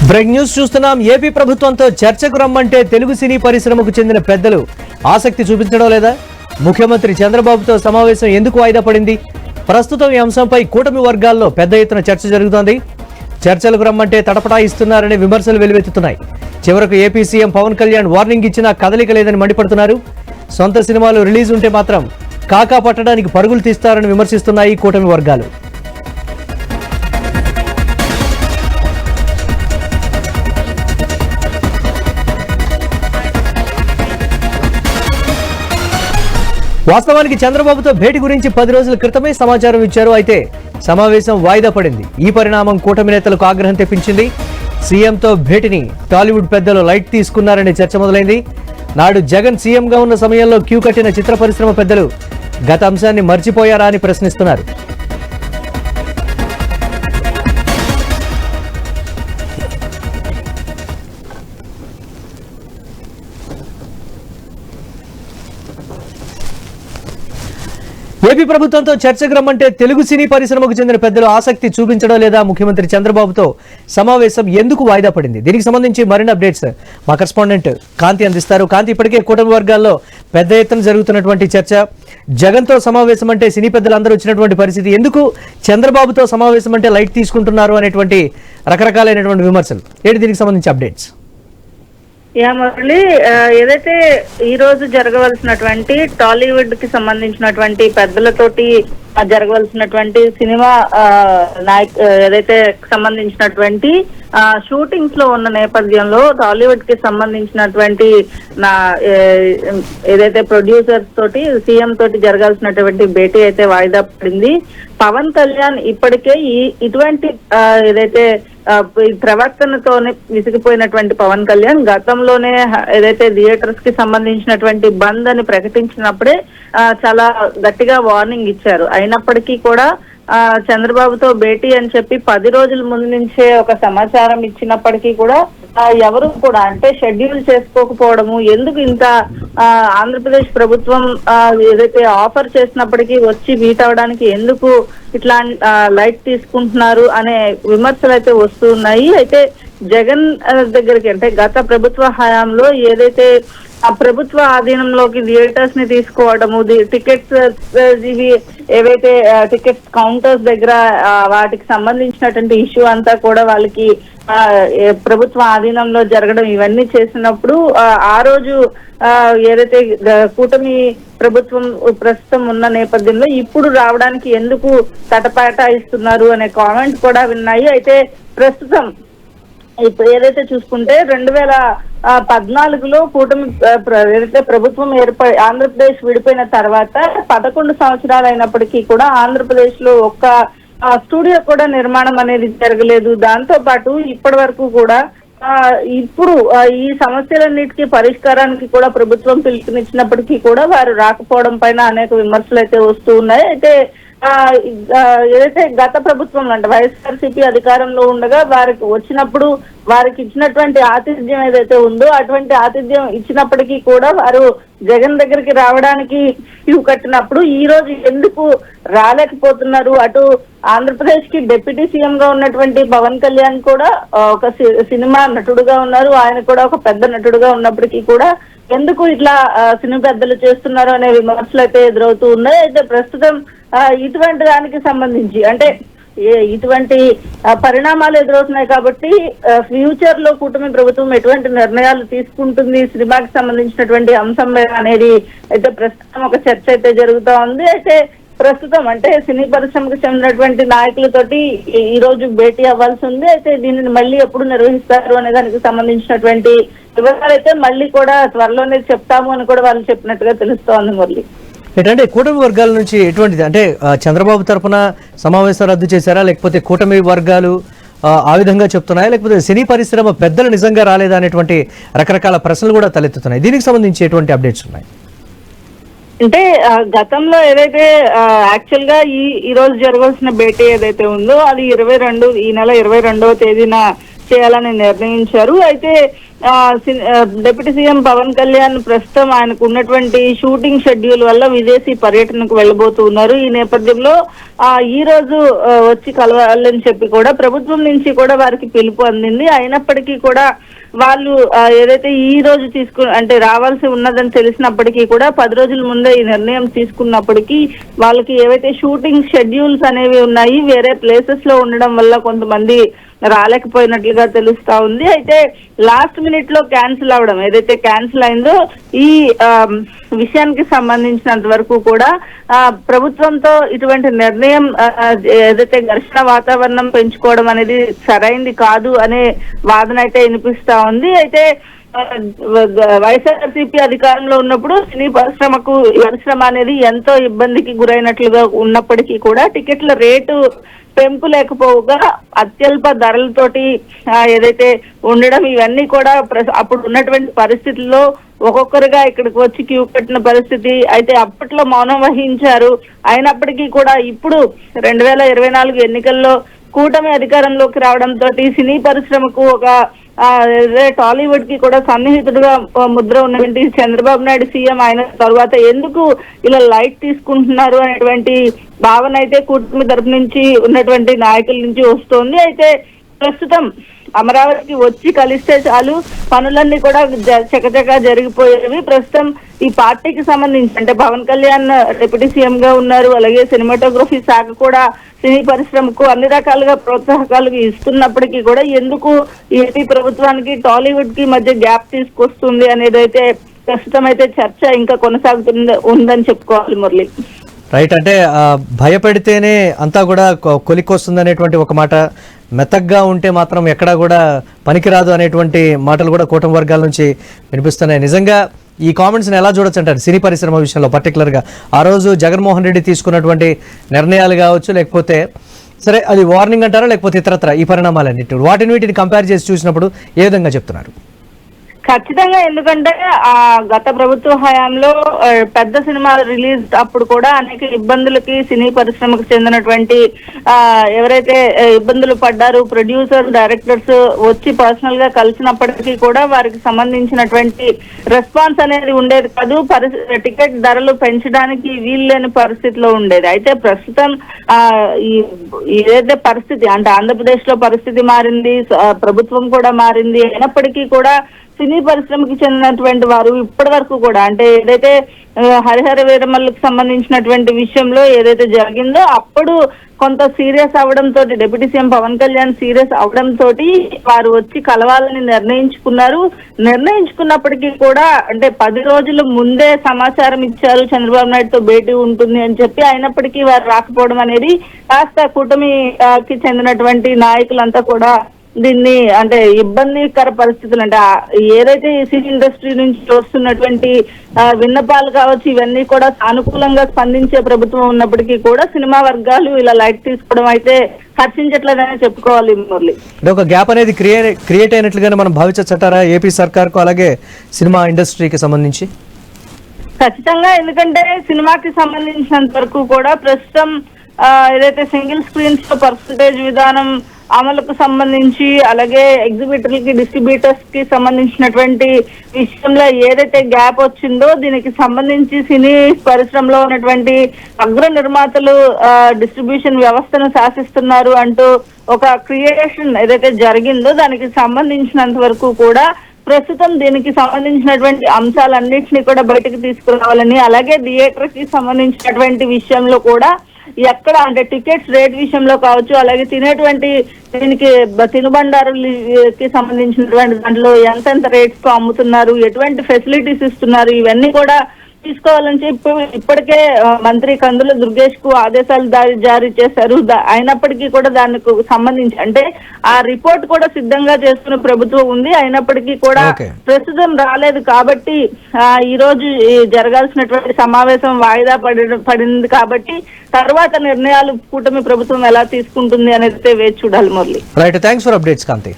Break news చూస్తున్నాం. AP ప్రభుత్వంతో చర్చకు రమ్మంటే తెలుగు సినీ పరిశ్రమకు చెందిన పెద్దలు ఆసక్తి చూపించడం లేదా? ముఖ్యమంత్రి చంద్రబాబుతో సమావేశం ఎందుకు వాయిదా పడింది? ప్రస్తుతం ఈ అంశంపై కూటమి వర్గాల్లో పెద్ద ఎత్తున చర్చ జరుగుతోంది. చర్చలకు రమ్మంటే తటపటాయిస్తున్నారనే విమర్శలు వెలువెత్తుతున్నాయి. చివరకు AP CM Pawan Kalyan warning ఇచ్చినా కదలిక లేదని మండిపడుతున్నారు. సొంత సినిమాలు రిలీజ్ ఉంటే మాత్రం కాకా పట్టడానికి పరుగులు తీస్తారని విమర్శిస్తున్నాయి కూటమి వర్గాలు. వాస్తవానికి చంద్రబాబుతో భేటీ గురించి 10 రోజుల క్రితమే సమాచారం ఇచ్చారు. అయితే సమావేశం వాయిదా పడింది. ఈ పరిణామం కూటమి నేతలకు ఆగ్రహం తెప్పించింది. సీఎంతో భేటీని టాలీవుడ్ పెద్దలు లైట్ తీసుకున్నారనే చర్చ మొదలైంది. నాడు జగన్ సీఎంగా ఉన్న సమయంలో క్యూ కట్టిన చిత్ర పరిశ్రమ పెద్దలు గత అంశాన్ని మర్చిపోయారా అని ప్రశ్నిస్తున్నారు. ఏపీ ప్రభుత్వంతో చర్చకు రమ్మంటే తెలుగు సినీ పరిశ్రమకు చెందిన పెద్దలు ఆసక్తి చూపించడం లేదా? ముఖ్యమంత్రి చంద్రబాబుతో సమావేశం ఎందుకు వాయిదా పడింది? దీనికి సంబంధించి మరిన్ని అప్డేట్స్ మా కరెస్పాండెంట్ కాంతి అందిస్తారు. కాంతి, ఇప్పటికే కూటమి వర్గాల్లో పెద్ద ఎత్తున జరుగుతున్నటువంటి చర్చ, జగన్తో సమావేశం అంటే సినీ పెద్దలు అందరూ వచ్చినటువంటి పరిస్థితి, ఎందుకు చంద్రబాబుతో సమావేశం అంటే లైట్ తీసుకుంటున్నారు అనేటువంటి రకరకాలైనటువంటి విమర్శలు ఏంటి? దీనికి సంబంధించి అప్డేట్స్. మురళి, ఏదైతే ఈ రోజు జరగవలసినటువంటి టాలీవుడ్ కి సంబంధించినటువంటి పెద్దలతోటి జరగవలసినటువంటి సినిమా ఏదైతే సంబంధించినటువంటి షూటింగ్స్ లో ఉన్న నేపథ్యంలో టాలీవుడ్ కి సంబంధించినటువంటి ఏదైతే ప్రొడ్యూసర్స్ తోటి సీఎం తోటి జరగాల్సినటువంటి భేటీ అయితే వాయిదా పడింది. పవన్ కళ్యాణ్ ఇప్పటికే ఇటువంటి ఏదైతే ప్రవర్తనతోనే విసిగిపోయినటువంటి పవన్ కళ్యాణ్ గతంలోనే ఏదైతే థియేటర్స్ కి సంబంధించినటువంటి బంద్ అని ప్రకటించినప్పుడే చాలా గట్టిగా వార్నింగ్ ఇచ్చారు. అయినప్పటికీ కూడా చంద్రబాబుతో భేటీ అని చెప్పి 10 రోజుల ముందు నుంచే ఒక సమాచారం ఇచ్చినప్పటికీ కూడా ఎవరు కూడా అంటే షెడ్యూల్ చేసుకోకపోవడము, ఎందుకు ఇంత ఆంధ్రప్రదేశ్ ప్రభుత్వం ఏదైతే ఆఫర్ చేసినప్పటికీ వచ్చి మీట్ అవడానికి ఎందుకు ఇట్లా లైట్ తీసుకుంటున్నారు అనే విమర్శలు అయితే వస్తూ ఉన్నాయి. అయితే జగన్ దగ్గరికి అంటే గత ప్రభుత్వ హయాంలో ఏదైతే ఆ ప్రభుత్వ ఆధీనంలోకి థియేటర్స్ ని తీసుకోవడము, టికెట్స్ ఇవి ఏవైతే టికెట్స్ కౌంటర్స్ దగ్గర వాటికి సంబంధించినటువంటి ఇష్యూ అంతా కూడా వాళ్ళకి ప్రభుత్వ ఆధీనంలో జరగడం ఇవన్నీ చేసినప్పుడు ఆ రోజు ఏదైతే కూటమి ప్రభుత్వం ప్రస్తుతం ఉన్న నేపథ్యంలో ఇప్పుడు రావడానికి ఎందుకు తటపాటాయిస్తున్నారు అనే కామెంట్ కూడా విన్నాయి. అయితే ప్రస్తుతం ఇప్పుడు ఏదైతే చూసుకుంటే 2014లో కూటమి ఏదైతే ప్రభుత్వం ఆంధ్రప్రదేశ్ విడిపోయిన తర్వాత 11 సంవత్సరాలు అయినప్పటికీ కూడా ఆంధ్రప్రదేశ్ లో ఒక్క స్టూడియో కూడా నిర్మాణం అనేది జరగలేదు. దాంతో పాటు ఇప్పటి వరకు కూడా ఇప్పుడు ఈ సమస్యలన్నిటికీ పరిష్కారానికి కూడా ప్రభుత్వం పిలుపునిచ్చినప్పటికీ కూడా వారు రాకపోవడం పైన అనేక విమర్శలు అయితే వస్తూ ఉన్నాయి. అయితే ఏదైతే గత ప్రభుత్వం అంటే వైఎస్ఆర్సీపీ అధికారంలో ఉండగా వారికి వచ్చినప్పుడు వారికి ఇచ్చినటువంటి ఆతిథ్యం ఏదైతే ఉందో అటువంటి ఆతిథ్యం ఇచ్చినప్పటికీ కూడా వారు జగన్ దగ్గరికి రావడానికి క్యూ కట్టినప్పుడు ఈ రోజు ఎందుకు రాలేకపోతున్నారు? అటు ఆంధ్రప్రదేశ్ కి డిప్యూటీ సీఎం గా ఉన్నటువంటి పవన్ కళ్యాణ్ కూడా ఒక సినిమా నటుడుగా ఉన్నారు. ఆయన కూడా ఒక పెద్ద నటుడుగా ఉన్నప్పటికీ కూడా ఎందుకు ఇట్లా సినిమా పెద్దలు చేస్తున్నారు అనే విమర్శలు అయితే ఎదురవుతూ ఉన్నాయి. అయితే ప్రస్తుతం ఇటువంటి దానికి సంబంధించి అంటే ఇటువంటి పరిణామాలు ఎదురవుతున్నాయి కాబట్టి ఫ్యూచర్ లో కూటమి ప్రభుత్వం ఎటువంటి నిర్ణయాలు తీసుకుంటుంది సినిమాకి సంబంధించినటువంటి అంశం అనేది అయితే ప్రస్తుతం ఒక చర్చ అయితే జరుగుతూ ఉంది. అయితే ప్రస్తుతం అంటే సినీ పరిశ్రమకు చెందినటువంటి నాయకులతోటి ఈ రోజు భేటీ అవ్వాల్సి ఉంది. అయితే దీనిని మళ్ళీ ఎప్పుడు నిర్వహిస్తారు అనే దానికి సంబంధించినటువంటి వివరాలు అయితే మళ్ళీ కూడా త్వరలోనే చెప్తాము అని కూడా వాళ్ళు చెప్పినట్టుగా తెలుస్తోంది. మురళి, ఏంటంటే కూటమి వర్గాల నుంచి ఎటువంటిది అంటే చంద్రబాబు తరఫున సమావేశం రద్దు చేశారా, లేకపోతే కూటమి వర్గాలు ఆ విధంగా చెప్తున్నాయా, లేకపోతే సినీ పరిశ్రమ పెద్దలు నిజంగా రాలేదా అనేటువంటి రకరకాల ప్రశ్నలు కూడా తలెత్తుతున్నాయి. దీనికి సంబంధించి ఎటువంటి అప్డేట్స్ ఉన్నాయి? అంటే గతంలో ఏదైతే యాక్చువల్ గా ఈ రోజు జరగాల్సిన భేటీ ఏదైతే ఉందో అది ఈ నెల 22వ తేదీన చేయాలని నిర్ణయించారు. అయితే డిప్యూటీ సీఎం పవన్ కళ్యాణ్ ప్రస్తుతం ఆయనకు ఉన్నటువంటి షూటింగ్ షెడ్యూల్ వల్ల విదేశీ పర్యటనకు వెళ్ళబోతున్నారు. ఈ నేపథ్యంలో ఈ రోజు వచ్చి కలవాలని చెప్పి కూడా ప్రభుత్వం నుంచి కూడా వారికి పిలుపు అందింది. అయినప్పటికీ కూడా వాళ్ళు ఏదైతే ఈ రోజు అంటే రావాల్సి ఉన్నదని తెలిసినప్పటికీ కూడా 10 రోజుల ముందే ఈ నిర్ణయం తీసుకున్నప్పటికీ వాళ్ళకి ఏవైతే షూటింగ్ షెడ్యూల్స్ అనేవి ఉన్నాయి వేరే ప్లేసెస్ లో ఉండడం వల్ల కొంతమంది రాలేకపోయినట్లుగా తెలుస్తా ఉంది. అయితే లాస్ట్ మినిట్ లో క్యాన్సిల్ అవడం ఏదైతే క్యాన్సిల్ అయిందో ఈ విషయానికి సంబంధించినంత వరకు కూడా ప్రభుత్వంతో ఇటువంటి నిర్ణయం ఏదైతే ఘర్షణ వాతావరణం పెంచుకోవడం అనేది సరైంది కాదు అనే వాదన అయితే వినిపిస్తా ఉంది. అయితే వైఎస్ఆర్సీపీ అధికారంలో ఉన్నప్పుడు సినీ పరిశ్రమ అనేది ఎంతో ఇబ్బందికి గురైనట్లుగా ఉన్నప్పటికీ కూడా టికెట్ల రేటు పెంపు లేకపోగా అత్యల్ప ధరలతోటి ఏదైతే ఉండడం ఇవన్నీ కూడా అప్పుడు ఉన్నటువంటి పరిస్థితుల్లో ఒక్కొక్కరుగా ఇక్కడికి వచ్చి క్యూ కట్టిన పరిస్థితి. అయితే అప్పట్లో మౌనం వహించారు. అయినప్పటికీ కూడా ఇప్పుడు 2024 ఎన్నికల్లో కూటమి అధికారంలోకి రావడంతో సినీ పరిశ్రమకు ఒక టాలీవుడ్ కి కూడా సన్నిహితుడుగా ముద్ర ఉన్నటువంటి చంద్రబాబు నాయుడు సీఎం అయిన తర్వాత ఎందుకు ఇలా లైట్ తీసుకుంటున్నారు అనేటువంటి భావన అయితే కూటమి తరపు నుంచి ఉన్నటువంటి నాయకుల నుంచి వస్తోంది. అయితే ప్రస్తుతం అమరావతికి వచ్చి కలిస్తే చాలు పనులన్నీ కూడా చకచకా జరిగిపోయేవి. ప్రస్తుతం ఈ పార్టీకి సంబంధించి అంటే పవన్ కళ్యాణ్ డిప్యూటీ సీఎం గా ఉన్నారు. అలాగే సినిమాటోగ్రఫీ శాఖ కూడా సినీ పరిశ్రమకు అన్ని రకాలుగా ప్రోత్సాహకాలు ఇస్తున్నప్పటికీ కూడా ఎందుకు ఏపీ ప్రభుత్వానికి టాలీవుడ్ కి మధ్య గ్యాప్ తీసుకొస్తుంది అనేది అయితే ప్రస్తుతం అయితే చర్చ ఇంకా ఉందని చెప్పుకోవాలి మురళి. రైట్, అంటే భయపెడితేనే అంతా కూడా కొలికొస్తుంది అనేటువంటి ఒక మాట, మెత్తగ్గా ఉంటే మాత్రం ఎక్కడా కూడా పనికిరాదు అనేటువంటి మాటలు కూడా కూటమి వర్గాల నుంచి వినిపిస్తున్నాయి. నిజంగా ఈ కామెంట్స్ని ఎలా చూడొచ్చు అంటారు సినీ పరిశ్రమ విషయంలో పర్టికులర్గా? ఆ రోజు జగన్మోహన్ రెడ్డి తీసుకున్నటువంటి నిర్ణయాలు కావచ్చు, లేకపోతే సరే అది వార్నింగ్ అంటారా, లేకపోతే ఇతరత్ర ఈ పరిణామాలన్నిటి వీటిని కంపేర్ చేసి చూసినప్పుడు ఏ విధంగా చెప్తున్నారు? ఖచ్చితంగా, ఎందుకంటే గత ప్రభుత్వ హయాంలో పెద్ద సినిమాలు రిలీజ్ అప్పుడు కూడా అనేక ఇబ్బందులకి సినీ పరిశ్రమకు చెందినటువంటి ఎవరైతే ఇబ్బందులు పడ్డారు ప్రొడ్యూసర్ డైరెక్టర్స్ వచ్చి పర్సనల్ గా కలిసినప్పటికీ కూడా వారికి సంబంధించినటువంటి రెస్పాన్స్ అనేది ఉండేది కాదు. టికెట్ ధరలు పెంచడానికి వీల్లేని పరిస్థితిలో ఉండేది. అయితే ప్రస్తుతం ఏదైతే పరిస్థితి అంటే ఆంధ్రప్రదేశ్ లో పరిస్థితి మారింది, ప్రభుత్వం కూడా మారింది. అయినప్పటికీ కూడా సినీ పరిశ్రమకి చెందినటువంటి వారు ఇప్పటి వరకు కూడా అంటే ఏదైతే హరిహర వీరమల్లుకు సంబంధించినటువంటి విషయంలో ఏదైతే జరిగిందో అప్పుడు కొంత సీరియస్ అవడంతో deputy CM Pawan Kalyan serious అవడంతో వారు వచ్చి కలవాలని నిర్ణయించుకున్నప్పటికీ కూడా అంటే 10 రోజుల ముందే సమాచారం ఇచ్చారు చంద్రబాబు నాయుడుతో భేటీ ఉంటుంది అని చెప్పి. అయినప్పటికీ వారు రాకపోవడం అనేది కాస్త కూటమికి చెందినటువంటి నాయకులంతా కూడా దీన్ని అంటే ఇబ్బందికర పరిస్థితులు అంటే ఏదైతే సినీ ఇండస్ట్రీ నుంచి వస్తున్నటువంటి విన్నపాలు కావచ్చు ఇవన్నీ కూడా సానుకూలంగా స్పందించే ప్రభుత్వం ఉన్నప్పటికీ కూడా సినిమా వర్గాలు ఇలా లైట్ తీసుకోవడం అయితే హర్షించట్లేదని చెప్పుకోవాలి మురళి. ఒక గ్యాప్ అనేది క్రియేట్ అయినట్లుగానే మనం భావించచ్చారా ఏపీ సర్కార్కు అలాగే సినిమా ఇండస్ట్రీకి సంబంధించి? ఖచ్చితంగా, ఎందుకంటే సినిమాకి సంబంధించినంత వరకు కూడా ప్రస్తుతం ఏదైతే సింగిల్ స్క్రీన్స్ లో పర్సంటేజ్ విధానం అమలుకు సంబంధించి అలాగే ఎగ్జిబిటర్లకి డిస్ట్రిబ్యూటర్స్ కి సంబంధించినటువంటి విషయంలో ఏదైతే గ్యాప్ వచ్చిందో దీనికి సంబంధించి సినీ పరిశ్రమలో ఉన్నటువంటి అగ్ర నిర్మాతలు డిస్ట్రిబ్యూషన్ వ్యవస్థను శాసిస్తున్నారు అంటూ ఒక క్రియేషన్ ఏదైతే జరిగిందో దానికి సంబంధించినంత వరకు కూడా ప్రస్తుతం దీనికి సంబంధించినటువంటి అంశాలన్నింటినీ కూడా బయటకు తీసుకురావాలని అలాగే థియేటర్ కి సంబంధించినటువంటి విషయంలో కూడా ఎక్కడ అంటే టికెట్స్ రేట్ విషయంలో కావచ్చు అలాగే తినేటువంటి దీనికి తినుబండారులకి సంబంధించినటువంటి దాంట్లో ఎంతెంత రేట్స్ తో అమ్ముతున్నారు, ఎటువంటి ఫెసిలిటీస్ ఇస్తున్నారు, ఇవన్నీ కూడా తీసుకోవాలని చెప్పి ఇప్పటికే మంత్రి కందుల దుర్గేష్ కు ఆదేశాలు జారీ చేశారు. అయినప్పటికీ కూడా దానికి సంబంధించి అంటే ఆ రిపోర్ట్ కూడా సిద్ధంగా చేస్తున్న ప్రభుత్వం ఉంది. అయినప్పటికీ కూడా ప్రస్తుతం రాలేదు కాబట్టి ఈ రోజు జరగాల్సినటువంటి సమావేశం వాయిదా పడింది కాబట్టి తర్వాత నిర్ణయాలు కూటమి ప్రభుత్వం ఎలా తీసుకుంటుంది అనేది వేచి చూడాలి Murali. Right, thanks for updates Kanthi.